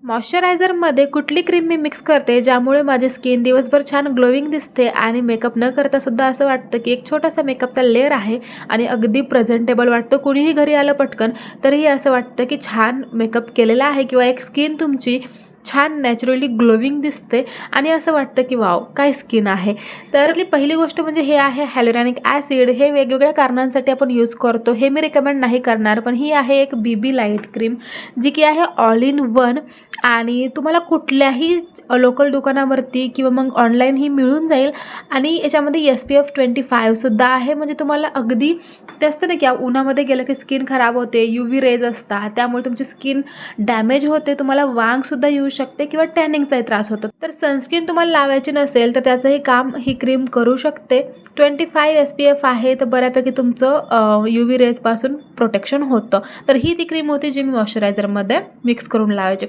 मॉइश्चरायझरमध्ये कुठली क्रीम मी मिक्स करते ज्यामुळे माझी स्किन दिवसभर छान ग्लोइंग दिसते आणि मेकअप न करता सुद्धा असं वाटतं की एक छोटासा मेकअपचा लेअर आहे आणि अगदी प्रेझेंटेबल वाटतं. कुणीही घरी आलं पटकन तरीही असं वाटतं की छान मेकअप केलेला आहे किंवा एक स्किन तुमची छान नॅचरली ग्लोविंग दिसते आणि असं वाटतं की वाव काय स्किन आहे. तर पहिली गोष्ट म्हणजे हे आहे हायलुरॉनिक ॲसिड. हे वेगवेगळ्या कारणांसाठी आपण यूज करतो. हे मी रिकमेंड नाही करणार, पण ही आहे एक BB लाईट क्रीम जी की आहे ऑल इन वन आणि तुम्हाला कुठल्याही लोकल दुकानावरती किंवा मग ऑनलाईन ही मिळून जाईल आणि याच्यामध्ये SPF 25 सुद्धा आहे. म्हणजे तुम्हाला अगदी ते असतं ना की उन्हामध्ये गेलं की स्किन खराब होते, UV रेज असतात, त्यामुळे तुमची स्किन डॅमेज होते, तुम्हाला वांगसुद्धा येऊ शकते किंवा टॅनिंगचाही त्रास होतो. तर सनस्क्रीन तुम्हाला लावायची नसेल तर त्याचंही काम ही क्रीम करू शकते. 25 SPF आहे तर बऱ्यापैकी तुमचं UV रेजपासून प्रोटेक्शन होतं. तर ही ती क्रीम होती जी मी मॉइश्चरायझरमध्ये मिक्स करून लावायचे.